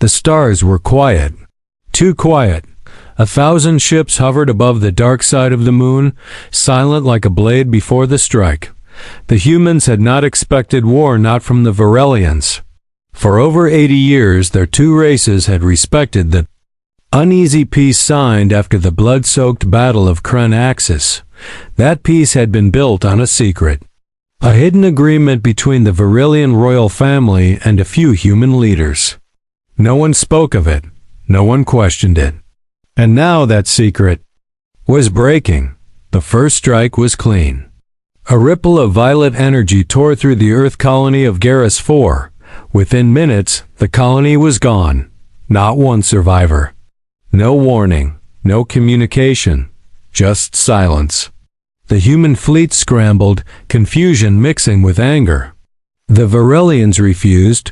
The stars were quiet. Too quiet. 1,000 ships hovered above the dark side of the moon, silent like a blade before the strike. The humans had not expected war, not from the Varelians. For over 80 years, their two races had respected the uneasy peace signed after the blood-soaked Battle of Krenaxis. That peace had been built on a secret. A hidden agreement between the Varelian royal family and a few human leaders. No one spoke of it. No one questioned it. And now that secret was breaking. The first strike was clean. A ripple of violet energy tore through the Earth colony of Garrus 4. Within minutes, the colony was gone. Not one survivor. No warning, no communication, just silence. The human fleet scrambled, confusion mixing with anger. The Varelians refused.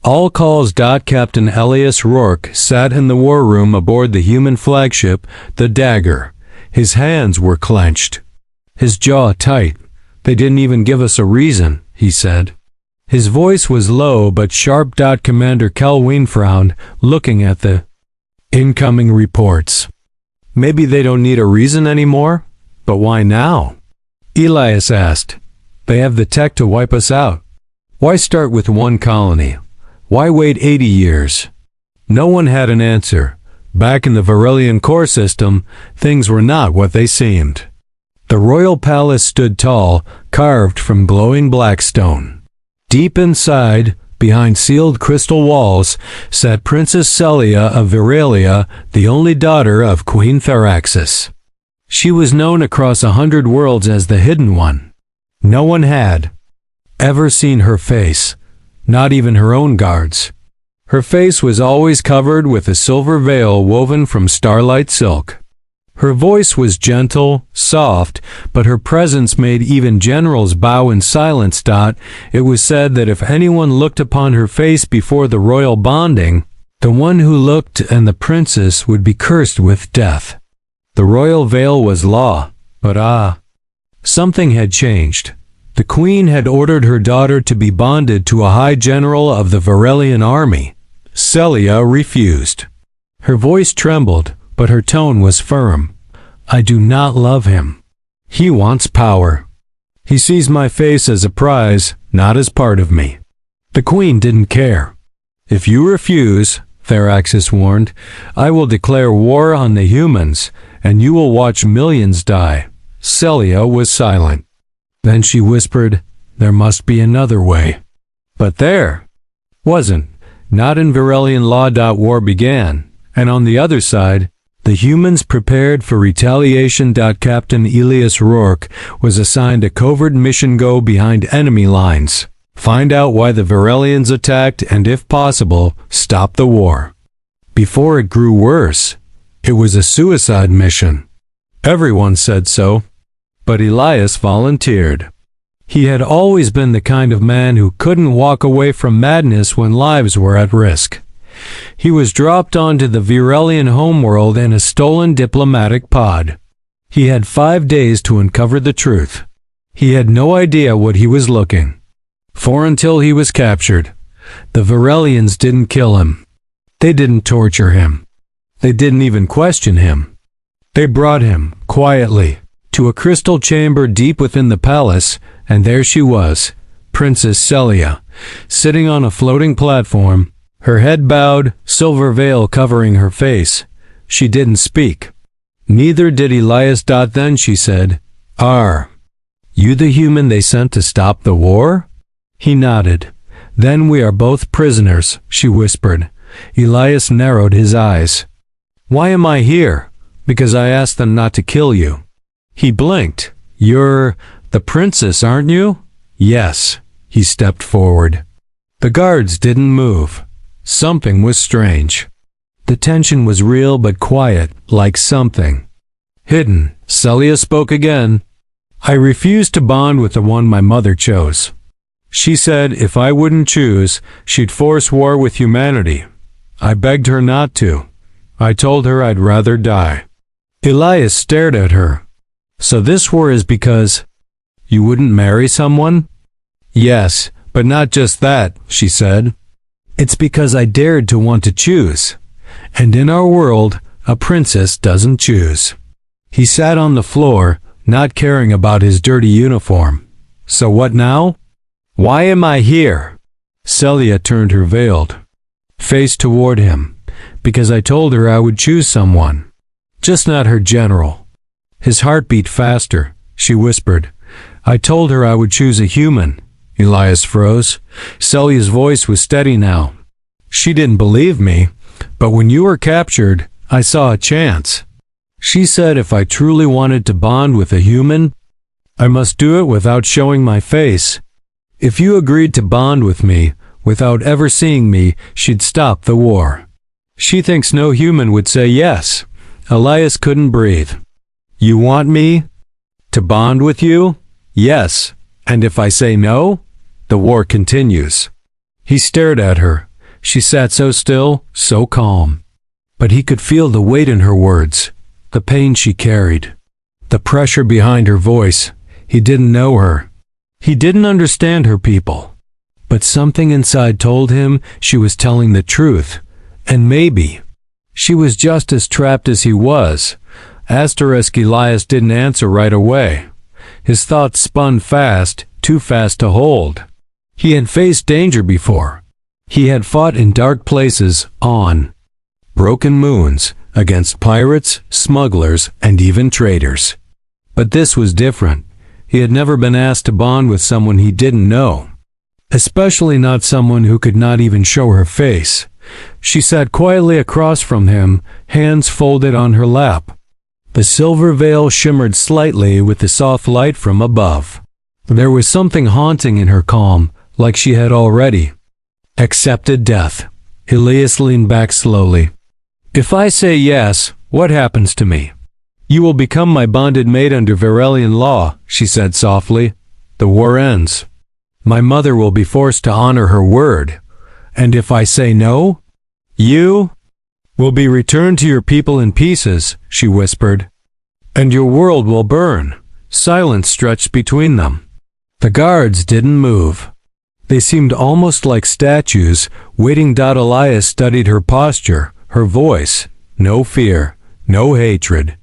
All calls. Captain Elias Rourke sat in the war room aboard the human flagship, the Dagger. His hands were clenched. His jaw tight. They didn't even give us a reason, he said. His voice was low but sharp. Commander Kelwyn frowned, looking at the incoming reports. Maybe they don't need a reason anymore? But why now? Elias asked. They have the tech to wipe us out. Why start with one colony? Why wait 80 years? No one had an answer. Back in the Varelian core system, things were not what they seemed. The royal palace stood tall, carved from glowing black stone. Deep inside, behind sealed crystal walls, sat Princess Celia of Varelia, the only daughter of Queen Theraxis. She was known across 100 worlds as the Hidden One. No one had ever seen her face, not even her own guards. Her face was always covered with a silver veil woven from starlight silk. Her voice was gentle, soft, but her presence made even generals bow in silence. It was said that if anyone looked upon her face before the royal bonding, the one who looked and the princess would be cursed with death. The royal veil was law, but something had changed. The queen had ordered her daughter to be bonded to a high general of the Varelian army. Celia refused. Her voice trembled, but her tone was firm. I do not love him. He wants power. He sees my face as a prize, not as part of me. The queen didn't care. If you refuse, Theraxis warned, I will declare war on the humans, and you will watch millions die. Celia was silent. Then she whispered, there must be another way. But there wasn't. Not in Varelian law. War began, and on the other side, the humans prepared for retaliation. Captain Elias Rourke was assigned a covert mission. Go behind enemy lines. Find out why the Varelians attacked and, if possible, stop the war. Before it grew worse, it was a suicide mission. Everyone said so. But Elias volunteered. He had always been the kind of man who couldn't walk away from madness when lives were at risk. He was dropped onto the Varelian homeworld in a stolen diplomatic pod. He had 5 days to uncover the truth. He had no idea what he was looking for until he was captured. The Varelians didn't kill him. They didn't torture him. They didn't even question him. They brought him, quietly, to a crystal chamber deep within the palace, and there she was, Princess Celia, sitting on a floating platform, her head bowed, silver veil covering her face. She didn't speak. Neither did Elias. Then she said, Are you the human they sent to stop the war? He nodded. Then we are both prisoners, she whispered. Elias narrowed his eyes. Why am I here? Because I asked them not to kill you. He blinked. You're the princess, aren't you? Yes. He stepped forward. The guards didn't move. Something was strange. The tension was real but quiet, like something hidden. Celia spoke again. I refused to bond with the one my mother chose. She said if I wouldn't choose, she'd force war with humanity. I begged her not to. I told her I'd rather die. Elias stared at her. So this war is because you wouldn't marry someone? Yes, but not just that, she said. It's because I dared to want to choose. And in our world, a princess doesn't choose. He sat on the floor, not caring about his dirty uniform. So what now? Why am I here? Celia turned her veiled face toward him. Because I told her I would choose someone. Just not her general. His heart beat faster. She whispered, I told her I would choose a human. Elias froze. Celia's voice was steady now. She didn't believe me, but when you were captured, I saw a chance. She said if I truly wanted to bond with a human, I must do it without showing my face. If you agreed to bond with me, without ever seeing me, she'd stop the war. She thinks no human would say yes. Elias couldn't breathe. You want me? To bond with you? Yes. And if I say no? The war continues. He stared at her. She sat so still, so calm. But he could feel the weight in her words, the pain she carried, the pressure behind her voice. He didn't know her. He didn't understand her people. But something inside told him she was telling the truth. And maybe she was just as trapped as he was. Elias didn't answer right away. His thoughts spun fast, too fast to hold. He had faced danger before. He had fought in dark places, on broken moons, against pirates, smugglers, and even traitors. But this was different. He had never been asked to bond with someone he didn't know. Especially not someone who could not even show her face. She sat quietly across from him, hands folded on her lap. The silver veil shimmered slightly with the soft light from above. There was something haunting in her calm, like she had already accepted death. Elias leaned back slowly. If I say yes, what happens to me? You will become my bonded maid under Varelian law, she said softly. The war ends. My mother will be forced to honor her word. And if I say no, you will be returned to your people in pieces, she whispered. And your world will burn. Silence stretched between them. The guards didn't move. They seemed almost like statues, waiting. Elias studied her posture, her voice. No fear, no hatred.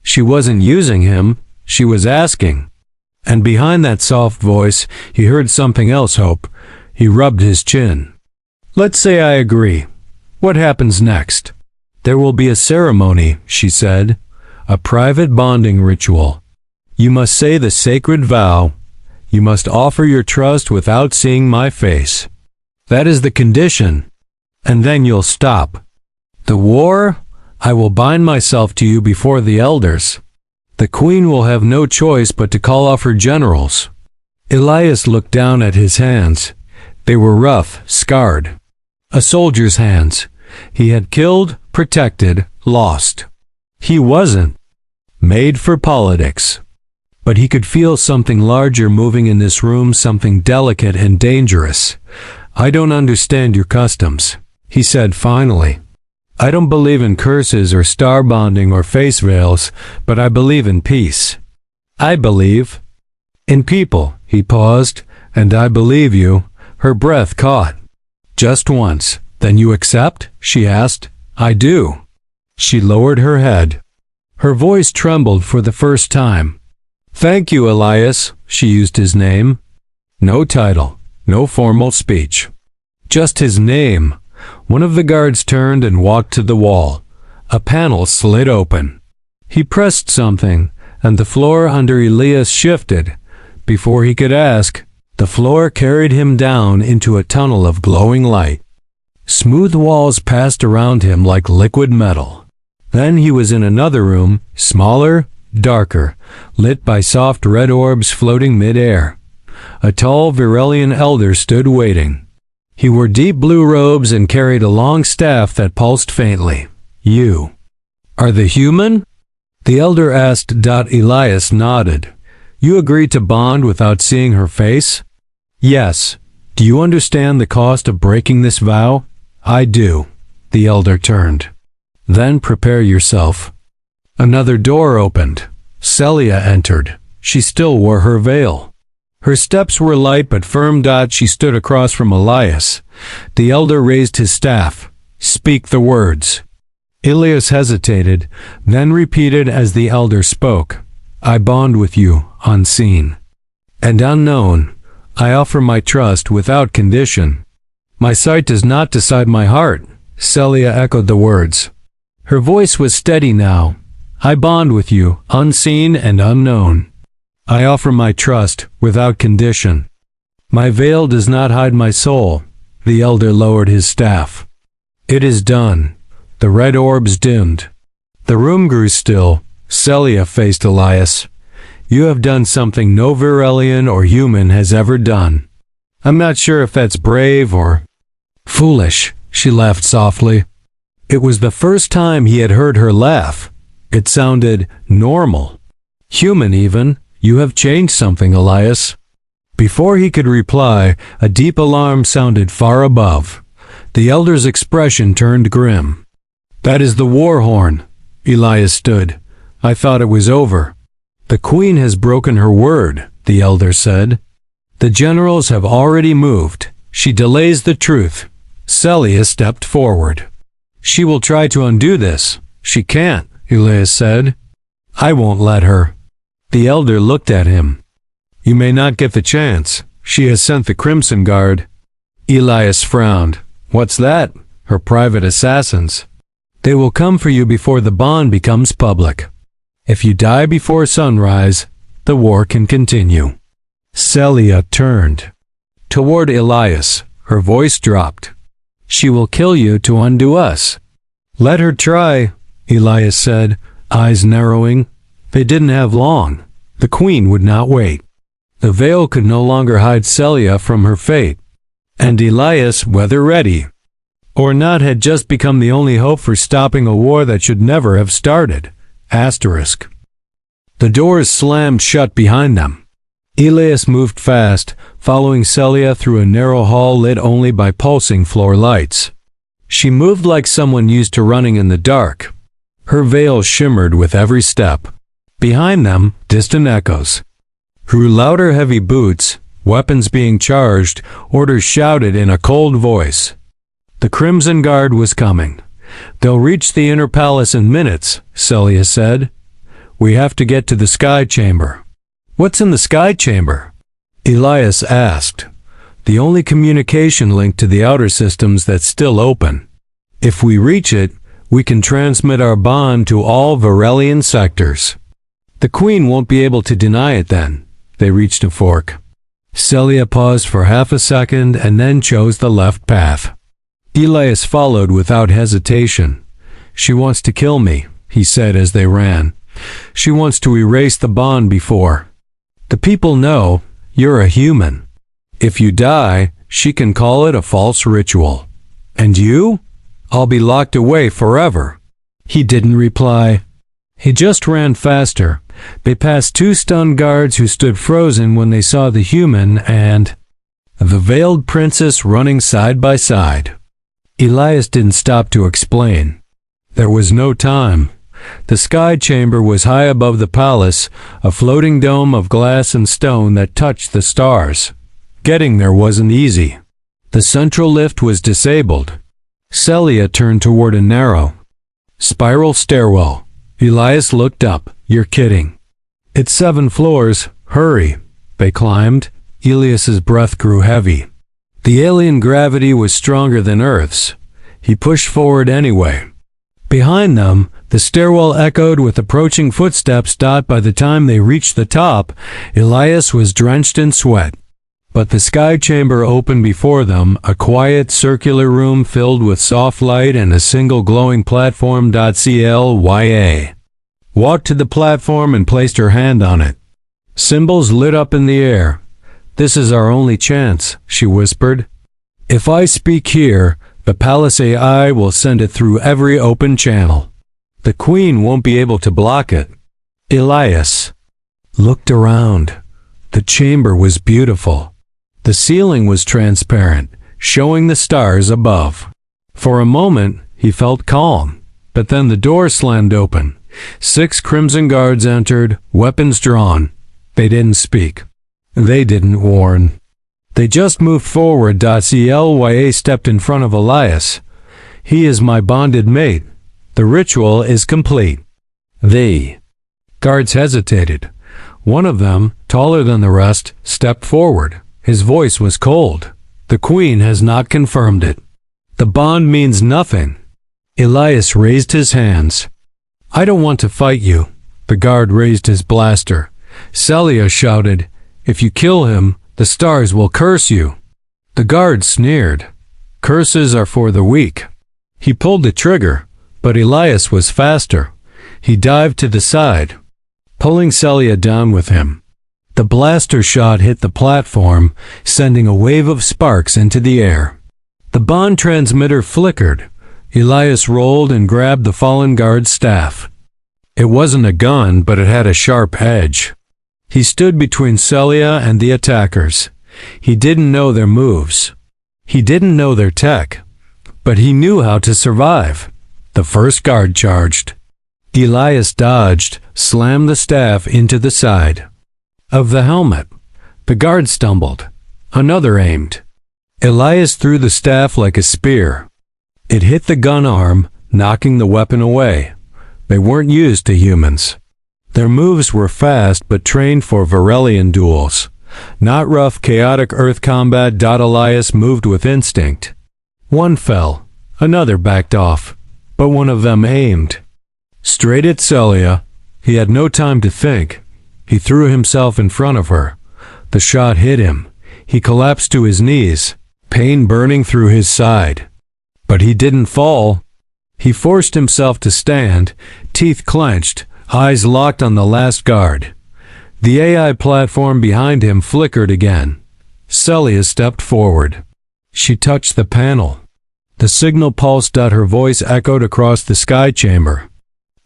She wasn't using him, she was asking. And behind that soft voice, he heard something else, hope. He rubbed his chin. Let's say I agree. What happens next? There will be a ceremony, she said. A private bonding ritual. You must say the sacred vow. You must offer your trust without seeing my face. That is the condition. And then you'll stop. The war? I will bind myself to you before the elders. The queen will have no choice but to call off her generals. Elias looked down at his hands. They were rough, scarred. A soldier's hands. He had killed, protected, lost. He wasn't made for politics. But he could feel something larger moving in this room, something delicate and dangerous. I don't understand your customs, he said finally. I don't believe in curses or star bonding or face veils, but I believe in peace. I believe in people, he paused, and I believe you. Her breath caught. Just once. Then you accept? She asked. I do. She lowered her head. Her voice trembled for the first time. Thank you, Elias. She used his name. No title, no formal speech. Just his name. One of the guards turned and walked to the wall. A panel slid open. He pressed something, and the floor under Elias shifted. Before he could ask, the floor carried him down into a tunnel of glowing light. Smooth walls passed around him like liquid metal. Then he was in another room, smaller, darker, lit by soft red orbs floating mid-air. A tall Varelian elder stood waiting. He wore deep blue robes and carried a long staff that pulsed faintly. You are the human? The elder asked. Elias nodded. You agreed to bond without seeing her face? Yes. Do you understand the cost of breaking this vow? I do. The elder turned. Then prepare yourself. Another door opened. Celia entered. She still wore her veil. Her steps were light but firm. She stood across from Elias. The elder raised his staff. "Speak the words." Elias hesitated, then repeated as the elder spoke. "I bond with you, unseen and unknown. I offer my trust without condition. My sight does not decide my heart." Celia echoed the words. Her voice was steady now. "I bond with you, unseen and unknown. I offer my trust without condition. My veil does not hide my soul." The elder lowered his staff. "It is done." The red orbs dimmed. The room grew still. Celia faced Elias. "You have done something no Virelian or human has ever done. I'm not sure if that's brave or foolish." She laughed softly. It was the first time he had heard her laugh. It sounded normal. Human even. "You have changed something, Elias." Before he could reply, a deep alarm sounded far above. The elder's expression turned grim. "That is the war horn." Elias stood. "I thought it was over." "The queen has broken her word," the elder said. "The generals have already moved. She delays the truth." Celia stepped forward. "She will try to undo this." "She can't," Elias said. "I won't let her." The elder looked at him. "You may not get the chance. She has sent the Crimson Guard." Elias frowned. "What's that?" "Her private assassins. They will come for you before the bond becomes public. If you die before sunrise, the war can continue." Celia turned toward Elias. Her voice dropped. "She will kill you to undo us." "Let her try," Elias said, eyes narrowing. They didn't have long. The queen would not wait. The veil could no longer hide Celia from her fate. And Elias, whether ready or not, had just become the only hope for stopping a war that should never have started. *. The doors slammed shut behind them. Elias moved fast, following Celia through a narrow hall lit only by pulsing floor lights. She moved like someone used to running in the dark. Her veil shimmered with every step. Behind them, distant echoes grew louder. Heavy boots, weapons being charged, orders shouted in a cold voice. The Crimson Guard was coming. "They'll reach the inner palace in minutes," Celia said. "We have to get to the Sky Chamber." "What's in the Sky Chamber?" Elias asked. "The only communication link to the outer systems that's still open. If we reach it, we can transmit our bond to all Virelian sectors. The Queen won't be able to deny it then." They reached a fork. Celia paused for half a second and then chose the left path. Elias followed without hesitation. "She wants to kill me," he said as they ran. "She wants to erase the bond before the people know you're a human. If you die, she can call it a false ritual. And you? I'll be locked away forever." He didn't reply. He just ran faster. They passed two stunned guards who stood frozen when they saw the human and the veiled princess running side by side. Elias didn't stop to explain. There was no time. The Sky Chamber was high above the palace, a floating dome of glass and stone that touched the stars. Getting there wasn't easy. The central lift was disabled. Celia turned toward a narrow spiral stairwell. Elias looked up. "You're kidding." "It's 7 floors. Hurry." They climbed. Elias's breath grew heavy. The alien gravity was stronger than Earth's. He pushed forward anyway. Behind them, the stairwell echoed with approaching footsteps. By the time they reached the top, Elias was drenched in sweat. But the Sky Chamber opened before them, a quiet circular room filled with soft light and a single glowing platform. Celia walked to the platform and placed her hand on it. Symbols lit up in the air. "This is our only chance," she whispered. "If I speak here, the Palace AI will send it through every open channel. The Queen won't be able to block it." Elias looked around. The chamber was beautiful. The ceiling was transparent, showing the stars above. For a moment, he felt calm, but then the door slammed open. 6 Crimson Guards entered, weapons drawn. They didn't speak. They didn't warn. They just moved forward. Celya stepped in front of Elias. He is my bonded mate. The ritual is complete. The guards hesitated. One of them, taller than the rest, stepped forward. His voice was cold. The Queen has not confirmed it. The bond means nothing. Elias raised his hands. I don't want to fight you. The guard raised his blaster. Celya shouted, If you kill him, the stars will curse you. The guard sneered. Curses are for the weak. He pulled the trigger, but Elias was faster. He dived to the side, pulling Celya down with him. The blaster shot hit the platform, sending a wave of sparks into the air. The bond transmitter flickered. Elias rolled and grabbed the fallen guard's staff. It wasn't a gun, but it had a sharp edge. He stood between Celya and the attackers. He didn't know their moves. He didn't know their tech, but he knew how to survive. The first guard charged. Elias dodged, slammed the staff into the side of the helmet. The guard stumbled. Another aimed. Elias threw the staff like a spear. It hit the gun arm, knocking the weapon away. They weren't used to humans. Their moves were fast but trained for Varelian duels. Not rough, chaotic earth combat. Elias moved with instinct. One fell. Another backed off. But one of them aimed straight at Celya. He had no time to think. He threw himself in front of her. The shot hit him. He collapsed to his knees, pain burning through his side. But he didn't fall. He forced himself to stand, teeth clenched, eyes locked on the last guard. The AI platform behind him flickered again. Celya stepped forward. She touched the panel. The signal pulsed. Her voice echoed across the sky chamber.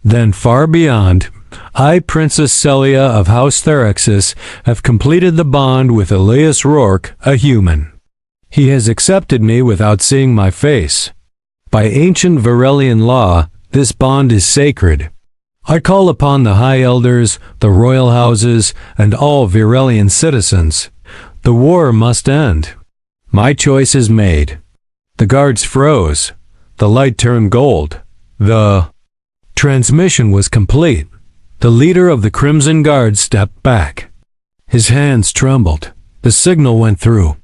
Then far beyond, I, Princess Celya of House Theraxis, have completed the bond with Elias Rourke, a human. He has accepted me without seeing my face. By ancient Varelian law, this bond is sacred. I call upon the High Elders, the royal houses, and all Varelian citizens. The war must end. My choice is made. The guards froze. The light turned gold. The transmission was complete. The leader of the Crimson Guard stepped back. His hands trembled. The signal went through.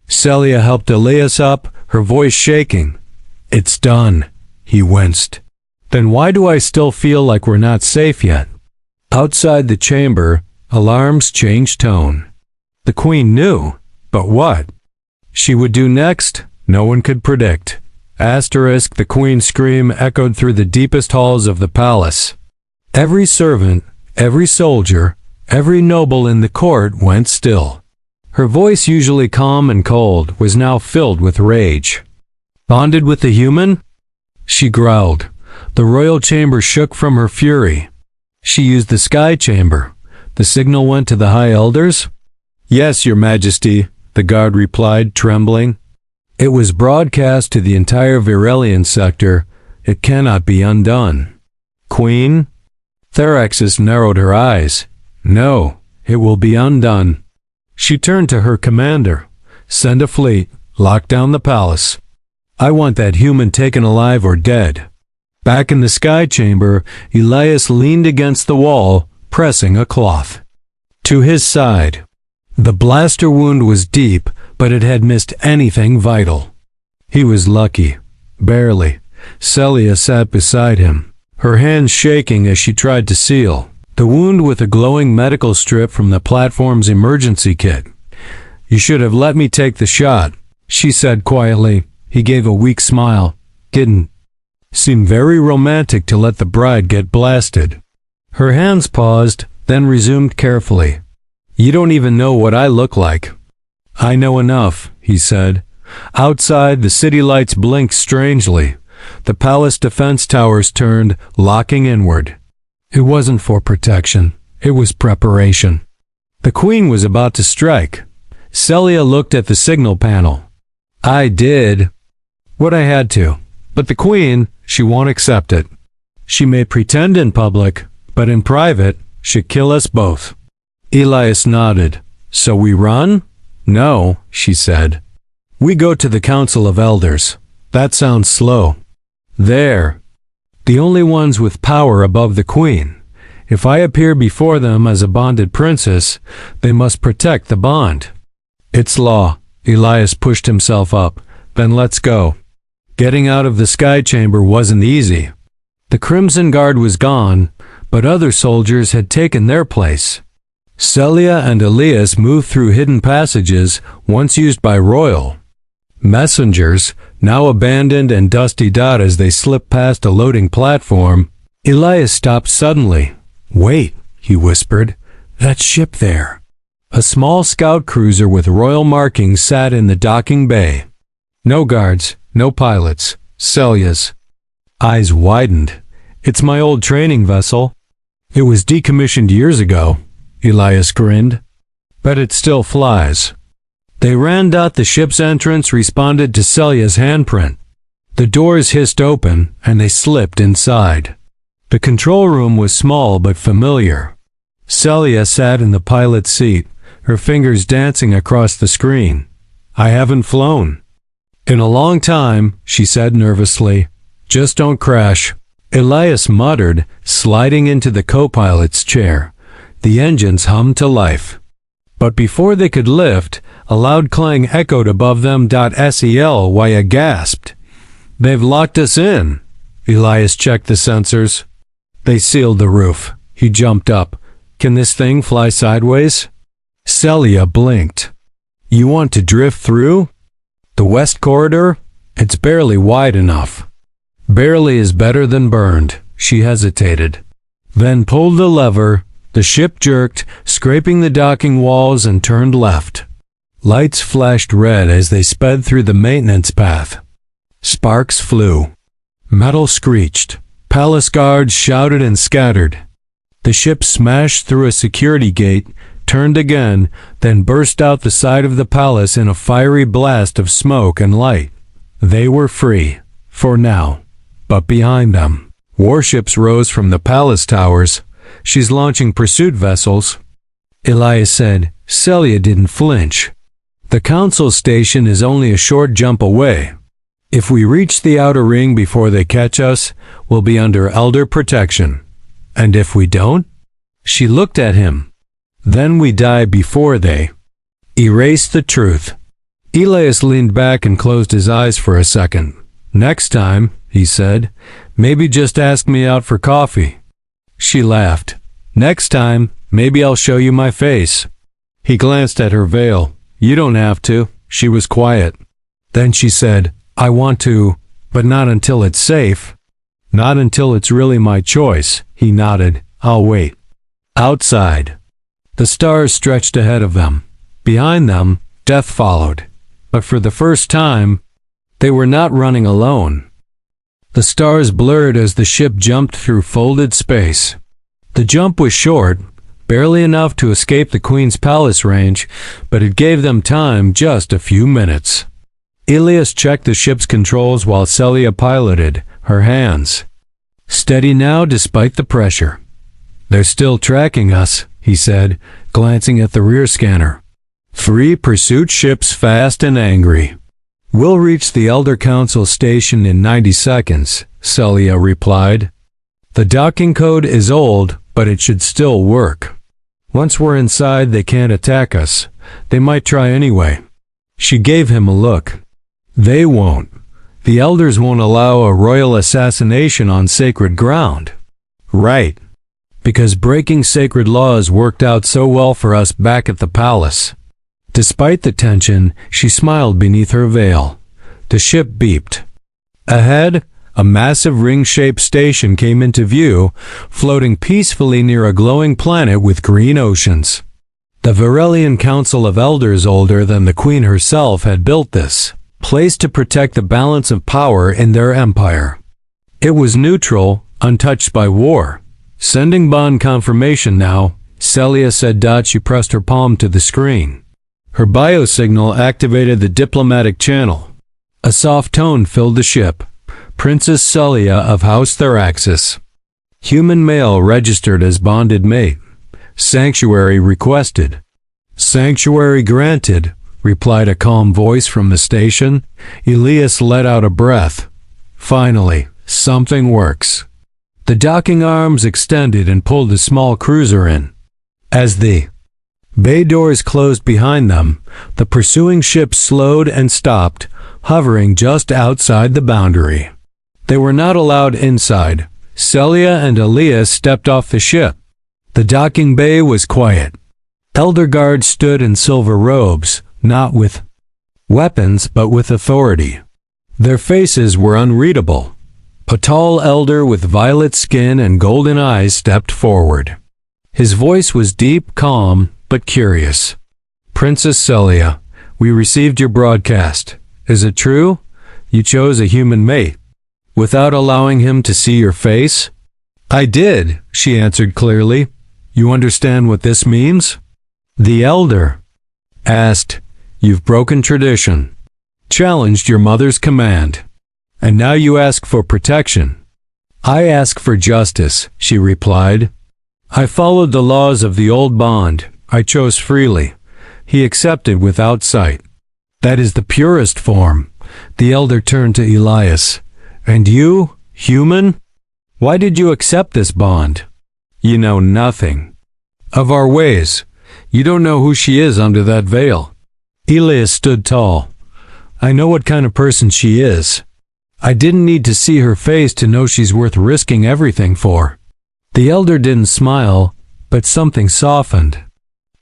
Celya helped Elias up, her voice shaking. It's done. He winced. Then why do I still feel like we're not safe yet? Outside the chamber, alarms changed tone. The Queen knew, but what she would do next, no one could predict. Asterisk, the Queen's scream echoed through the deepest halls of the palace. Every servant, every soldier, every noble in the court went still. Her voice, usually calm and cold, was now filled with rage. Bonded with the human? She growled. The royal chamber shook from her fury. She used the sky chamber. The signal went to the High Elders? Yes, Your Majesty, the guard replied, trembling. It was broadcast to the entire Varelian sector. It cannot be undone. Queen? Theraxis narrowed her eyes. No, it will be undone. She turned to her commander. Send a fleet. Lock down the palace. I want that human taken alive or dead. Back in the sky chamber, Elias leaned against the wall, pressing a cloth to his side. The blaster wound was deep, but it had missed anything vital. He was lucky. Barely. Celya sat beside him, her hands shaking as she tried to seal the wound with a glowing medical strip from the platform's emergency kit. You should have let me take the shot, she said quietly. He gave a weak smile. Didn't seem very romantic to let the bride get blasted. Her hands paused, then resumed carefully. You don't even know what I look like. I know enough, he said. Outside, the city lights blinked strangely. The palace defense towers turned, locking inward. It wasn't for protection. It was preparation. The Queen was about to strike. Celya looked at the signal panel. I did what I had to. But the Queen, she won't accept it. She may pretend in public, but in private, she'd kill us both. Elias nodded. So we run? No, she said. We go to the Council of Elders. That sounds slow. There. The only ones with power above the Queen. If I appear before them as a bonded princess, they must protect the bond. It's law. Elias pushed himself up. Then let's go. Getting out of the sky chamber wasn't easy. The Crimson Guard was gone, but other soldiers had taken their place. Celia and Elias moved through hidden passages once used by Royal messengers, now abandoned and dusty-dot as they slipped past a loading platform. Elias stopped suddenly. Wait, he whispered. That ship there. A small scout cruiser with royal markings sat in the docking bay. No guards, no pilots. Celia's eyes widened. It's my old training vessel. It was decommissioned years ago. Elias grinned. But it still flies. They ran. The ship's entrance responded to Celia's handprint. The doors hissed open, and they slipped inside. The control room was small but familiar. Celia sat in the pilot's seat, her fingers dancing across the screen. I haven't flown in a long time, she said nervously. Just don't crash. Elias muttered, sliding into the co-pilot's chair. The engines hummed to life. But before they could lift, a loud clang echoed above them. Celia gasped. They've locked us in. Elias checked the sensors. They sealed the roof. He jumped up. Can this thing fly sideways? Celia blinked. You want to drift through? The west corridor? It's barely wide enough. Barely is better than burned. She hesitated. Then pulled the lever. The ship jerked, scraping the docking walls, and turned left. Lights flashed red as they sped through the maintenance path. Sparks flew. Metal screeched. Palace guards shouted and scattered. The ship smashed through a security gate, turned again, then burst out the side of the palace in a fiery blast of smoke and light. They were free, for now. But behind them, warships rose from the palace towers. She's launching pursuit vessels. Elias said. Celia didn't flinch. The council station is only a short jump away. If we reach the outer ring before they catch us, we'll be under elder protection. And if we don't? She looked at him. Then we die before they erase the truth. Elias leaned back and closed his eyes for a second. Next time, he said, maybe just ask me out for coffee. She laughed. Next time, maybe I'll show you my face. He glanced at her veil. You don't have to. She was quiet. Then she said, I want to, but not until it's safe. Not until it's really my choice. He nodded. I'll wait. Outside. The stars stretched ahead of them. Behind them, death followed. But for the first time, they were not running alone. The stars blurred as the ship jumped through folded space. The jump was short, barely enough to escape the Queen's palace range, but it gave them time, just a few minutes. Elias checked the ship's controls while Celia piloted, her hands steady now despite the pressure. They're still tracking us, he said, glancing at the rear scanner. 3 pursuit ships fast and angry. We'll reach the Elder Council station in 90 seconds, Celia replied. The docking code is old, but it should still work. Once we're inside, they can't attack us. They might try anyway. She gave him a look. They won't. The elders won't allow a royal assassination on sacred ground. Right. Because breaking sacred laws worked out so well for us back at the palace. Despite the tension, she smiled beneath her veil. The ship beeped. Ahead, a massive ring-shaped station came into view, floating peacefully near a glowing planet with green oceans. The Varelian Council of Elders, older than the Queen herself, had built this place to protect the balance of power in their empire. It was neutral, untouched by war. Sending bond confirmation now, Celia said. She pressed her palm to the screen. Her biosignal activated the diplomatic channel. A soft tone filled the ship. Princess Celia of House Theraxis. Human male registered as bonded mate. Sanctuary requested. Sanctuary granted, replied a calm voice from the station. Elias let out a breath. Finally, something works. The docking arms extended and pulled the small cruiser in. As the bay doors closed behind them, the pursuing ship slowed and stopped, hovering just outside the boundary. They were not allowed inside. Celia and Elias stepped off the ship. The docking bay was quiet. Elder guards stood in silver robes, not with weapons but with authority. Their faces were unreadable. A tall elder with violet skin and golden eyes stepped forward. His voice was deep, calm, but curious. Princess Celia, we received your broadcast. Is it true? You chose a human mate, without allowing him to see your face? I did, she answered clearly. You understand what this means? The elder asked, You've broken tradition, challenged your mother's command, and now you ask for protection. I ask for justice, she replied. I followed the laws of the old bond. I chose freely. He accepted without sight. That is the purest form. The elder turned to Elias. And you, human? Why did you accept this bond? You know nothing of our ways. You don't know who she is under that veil. Elias stood tall. I know what kind of person she is. I didn't need to see her face to know she's worth risking everything for. The elder didn't smile, but something softened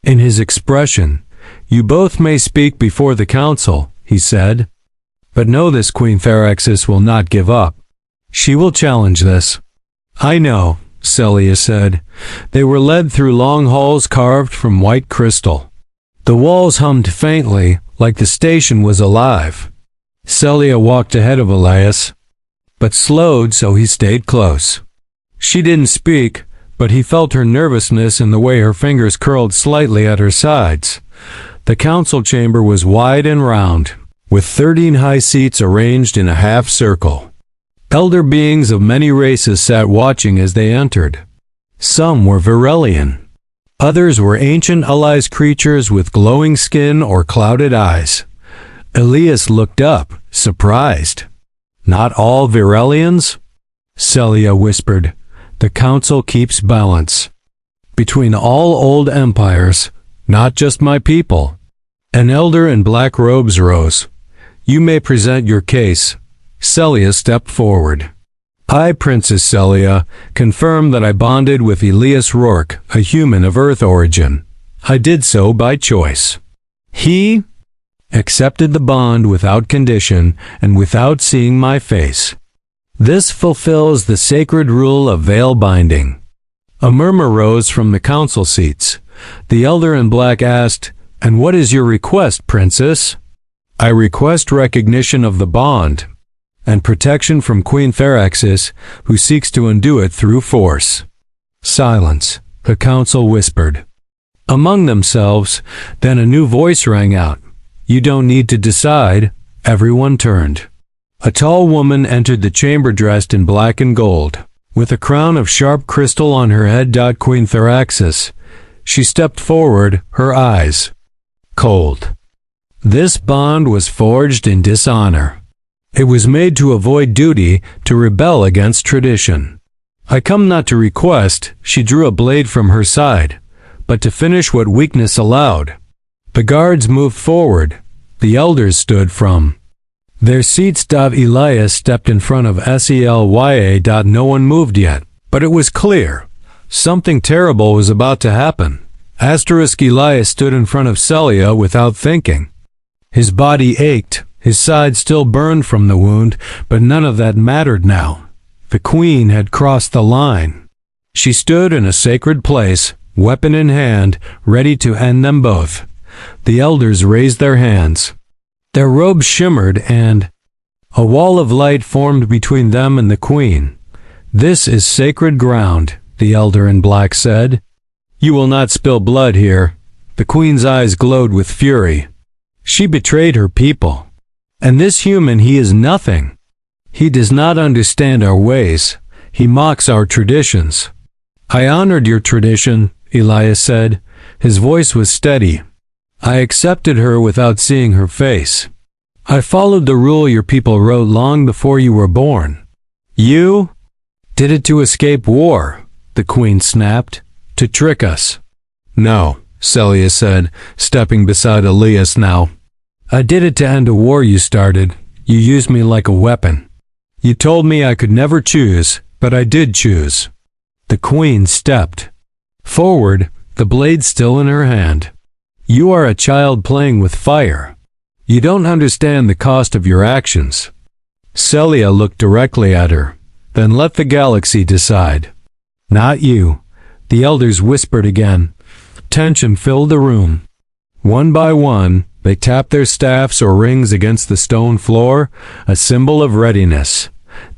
in his expression. You both may speak before the council, he said. But know this, Queen Pharaxis will not give up. She will challenge this. I know, Celia said. They were led through long halls carved from white crystal. The walls hummed faintly, like the station was alive. Celia walked ahead of Elias, but slowed so he stayed close. She didn't speak, but he felt her nervousness in the way her fingers curled slightly at her sides. The council chamber was wide and round, with 13 high seats arranged in a half circle. Elder beings of many races sat watching as they entered. Some were Virelian. Others were ancient allies, creatures with glowing skin or clouded eyes. Elias looked up, surprised. Not all Virelians? Celia whispered. The council keeps balance between all old empires, not just my people. An elder in black robes rose. You may present your case. Celia stepped forward. I, Princess Celia, confirm that I bonded with Elias Rourke, a human of Earth origin. I did so by choice. He accepted the bond without condition and without seeing my face. This fulfills the sacred rule of veil binding. A murmur rose from the council seats. The elder in black asked, And what is your request, Princess? I request recognition of the bond, and protection from Queen Pharaxis, who seeks to undo it through force. Silence, the council whispered among themselves. Then a new voice rang out. You don't need to decide. Everyone turned. A tall woman entered the chamber dressed in black and gold, with a crown of sharp crystal on her head. Queen Pharaxis. She stepped forward, her eyes cold. This bond was forged in dishonor. It was made to avoid duty, to rebel against tradition. I come not to request, she drew a blade from her side, but to finish what weakness allowed. The guards moved forward. The elders stood from their seats. Elias stepped in front of Selya. No one moved yet, but it was clear. Something terrible was about to happen. Elias stood in front of Celia without thinking. His body ached. His side still burned from the wound, but none of that mattered now. The queen had crossed the line. She stood in a sacred place, weapon in hand, ready to end them both. The elders raised their hands. Their robes shimmered, and a wall of light formed between them and the queen. This is sacred ground, the elder in black said. You will not spill blood here. The queen's eyes glowed with fury. She betrayed her people. And this human, he is nothing. He does not understand our ways. He mocks our traditions. I honored your tradition, Elias said. His voice was steady. I accepted her without seeing her face. I followed the rule your people wrote long before you were born. You did it to escape war, the queen snapped, to trick us. No, Celia said, stepping beside Elias now. I did it to end a war you started. You used me like a weapon. You told me I could never choose, but I did choose. The queen stepped forward, the blade still in her hand. You are a child playing with fire. You don't understand the cost of your actions. Celia looked directly at her. Then let the galaxy decide. Not you, the elders whispered again. Tension filled the room. One by one, they tapped their staffs or rings against the stone floor, a symbol of readiness.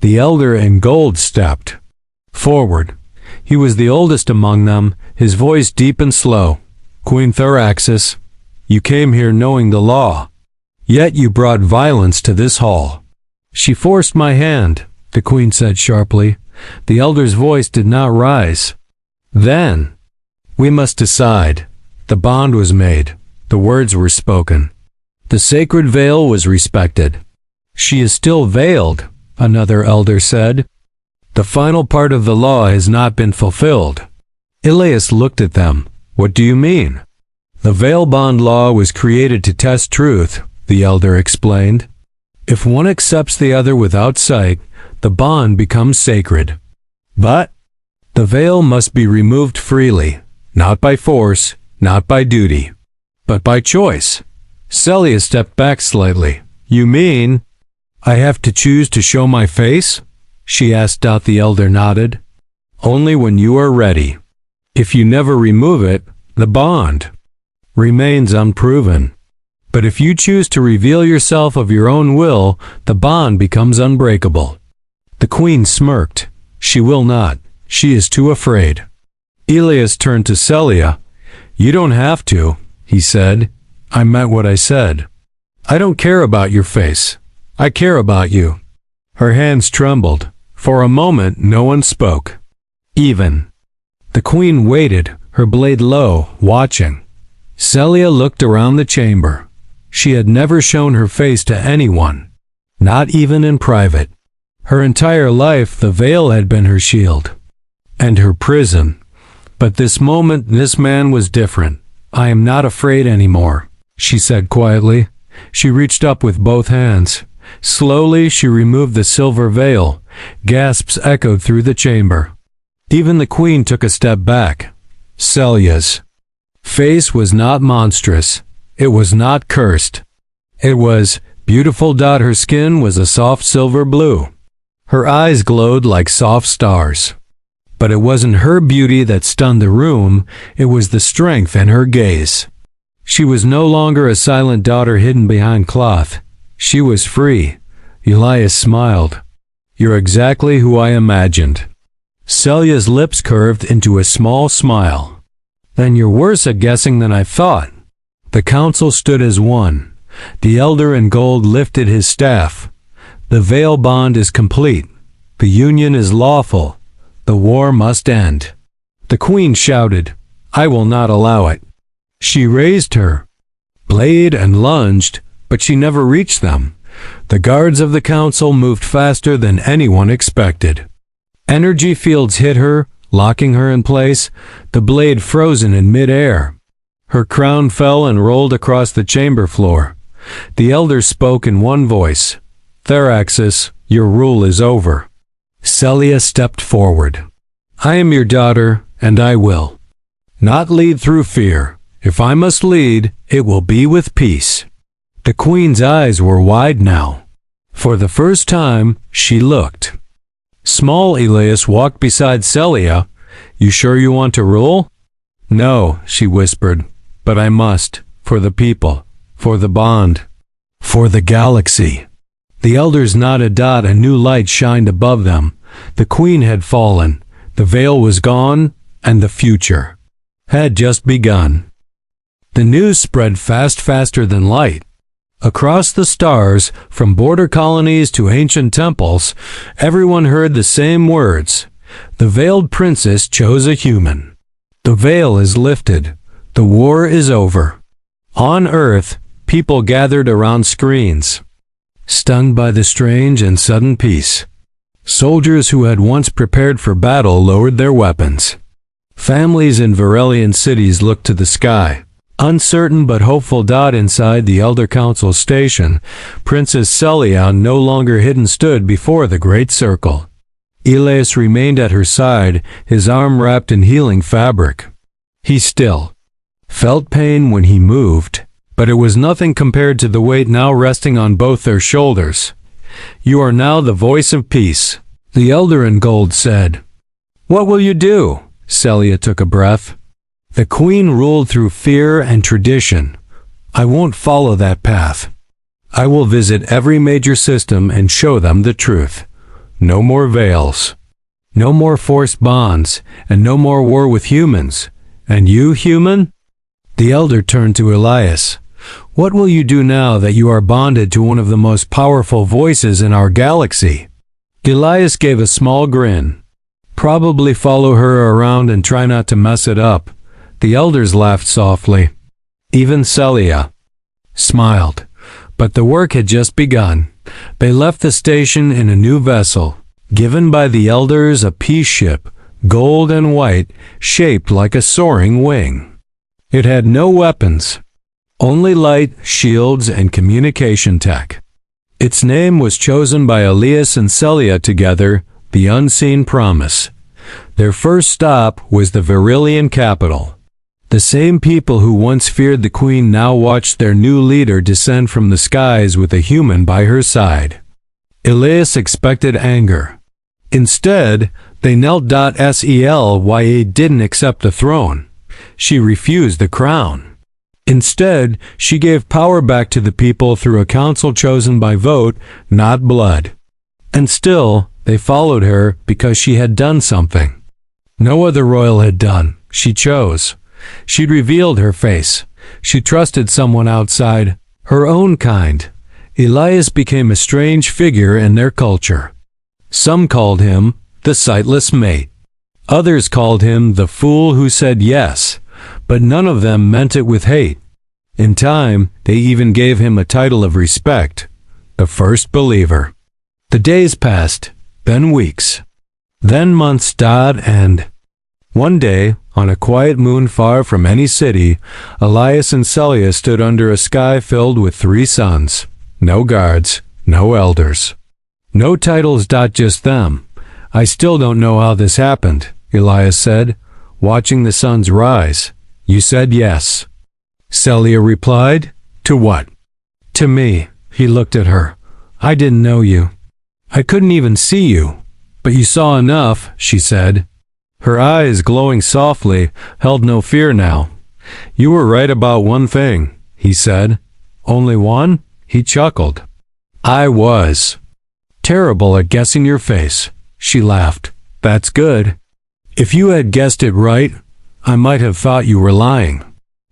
The elder in gold stepped forward. He was the oldest among them, his voice deep and slow. Queen Theraxis, you came here knowing the law. Yet you brought violence to this hall. She forced my hand, the queen said sharply. The elder's voice did not rise. Then, we must decide. The bond was made. The words were spoken. The sacred veil was respected. She is still veiled, another elder said. The final part of the law has not been fulfilled. Elias looked at them. What do you mean? The veil bond law was created to test truth, the elder explained. If one accepts the other without sight, the bond becomes sacred. But the veil must be removed freely, not by force, not by duty, but by choice. Celia stepped back slightly. You mean I have to choose to show my face? She asked out. The elder nodded. Only when you are ready. If you never remove it, the bond remains unproven. But if you choose to reveal yourself of your own will, the bond becomes unbreakable. The queen smirked. She will not. She is too afraid. Elias turned to Celia. You don't have to, he said. I meant what I said. I don't care about your face. I care about you. Her hands trembled. For a moment, no one spoke. Even. The queen waited, her blade low, watching. Celia looked around the chamber. She had never shown her face to anyone, not even in private. Her entire life, the veil had been her shield and her prison. But this moment, this man was different. I am not afraid anymore, she said quietly. She reached up with both hands. Slowly, she removed the silver veil. Gasps echoed through the chamber. Even the queen took a step back. Celia's face was not monstrous. It was not cursed. It was beautiful. Her skin was a soft silver blue. Her eyes glowed like soft stars. But it wasn't her beauty that stunned the room. It was the strength in her gaze. She was no longer a silent daughter hidden behind cloth. She was free. Elias smiled. You're exactly who I imagined. Celia's lips curved into a small smile. Then you're worse at guessing than I thought. The council stood as one. The elder in gold lifted his staff. The veil bond is complete. The union is lawful. The war must end. The queen shouted, I will not allow it. She raised her blade and lunged, but she never reached them. The guards of the council moved faster than anyone expected. Energy fields hit her, locking her in place, the blade frozen in mid-air. Her crown fell and rolled across the chamber floor. The elders spoke in one voice. Theraxis, your rule is over. Celia stepped forward. I am your daughter, and I will not lead through fear. If I must lead, it will be with peace. The queen's eyes were wide now. For the first time, she looked. Small Elias walked beside Celia. You sure you want to rule? No, she whispered, but I must, for the people, for the bond, for the galaxy. The elders nodded. A new light shined above them. The queen had fallen, the veil was gone, and the future had just begun. The news spread faster than light. Across the stars, from border colonies to ancient temples, everyone heard the same words. The veiled princess chose a human. The veil is lifted. The war is over. On Earth, people gathered around screens, stunned by the strange and sudden peace. Soldiers who had once prepared for battle lowered their weapons. Families in Varelian cities looked to the sky, uncertain but hopeful. Inside the Elder Council station, Princess Celia, no longer hidden, stood before the great circle. Elias remained at her side, his arm wrapped in healing fabric. He still felt pain when he moved, but it was nothing compared to the weight now resting on both their shoulders. "You are now the voice of peace," the elder in gold said. "What will you do?" Celia took a breath. "The queen ruled through fear and tradition. I won't follow that path. I will visit every major system and show them the truth. No more veils. No more forced bonds, and no more war with humans. And you, human?" The elder turned to Elias. "What will you do now that you are bonded to one of the most powerful voices in our galaxy?" Elias gave a small grin. "Probably follow her around and try not to mess it up." The elders laughed softly. Even Celia smiled. But the work had just begun. They left the station in a new vessel, given by the elders, a peace ship, gold and white, shaped like a soaring wing. It had no weapons, only light, shields, and communication tech. Its name was chosen by Elias and Celia together, the Unseen Promise. Their first stop was the Varelian capital. The same people who once feared the queen now watched their new leader descend from the skies with a human by her side. Elias expected anger. Instead, they knelt. Celia didn't accept the throne. She refused the crown. Instead, she gave power back to the people through a council chosen by vote, not blood. And still, they followed her because she had done something no other royal had done. She chose. She'd revealed her face. She trusted someone outside her own kind. Elias became a strange figure in their culture. Some called him the sightless mate. Others called him the fool who said yes, but none of them meant it with hate. In time, they even gave him a title of respect, the first believer. The days passed, then weeks, then months. And one day, on a quiet moon far from any city, Elias and Celia stood under a sky filled with 3 suns. No guards, no elders, no titles. Just them. "I still don't know how this happened," Elias said, watching the suns rise. "You said yes." Celia replied, "To what?" "To me." He looked at her. "I didn't know you. I couldn't even see you. But you saw enough," she said. Her eyes, glowing softly, held no fear now. "You were right about one thing," he said. "Only one?" He chuckled. "I was terrible at guessing your face." She laughed. "That's good. If you had guessed it right, I might have thought you were lying."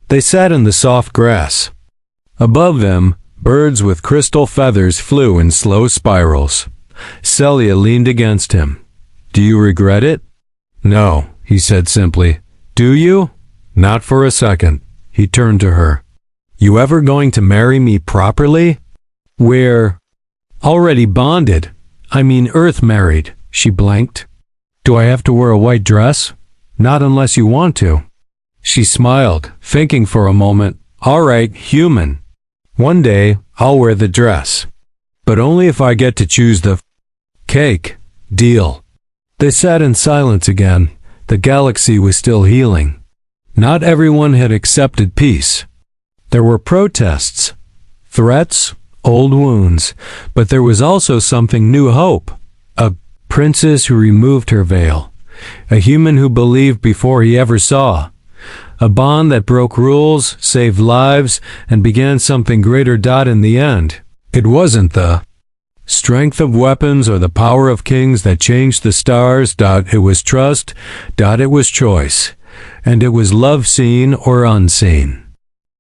They sat in the soft grass. Above them, birds with crystal feathers flew in slow spirals. Celia leaned against him. "Do you regret it?" "No," he said simply. "Do you?" "Not for a second." He turned to her. "You ever going to marry me properly?" "We're already bonded. I mean earth married." She blanked. "Do I have to wear a white dress?" "Not unless you want to." She smiled, thinking for a moment. "All right, human. One day, I'll wear the dress. But only if I get to choose the cake. Deal." They sat in silence again. The galaxy was still healing. Not everyone had accepted peace. There were protests, threats, old wounds, but there was also something new: hope. A princess who removed her veil. A human who believed before he ever saw. A bond that broke rules, saved lives, and began something greater. In the end, it wasn't the strength of weapons or the power of kings that changed the stars. It was trust. It was choice. And it was love, seen or unseen.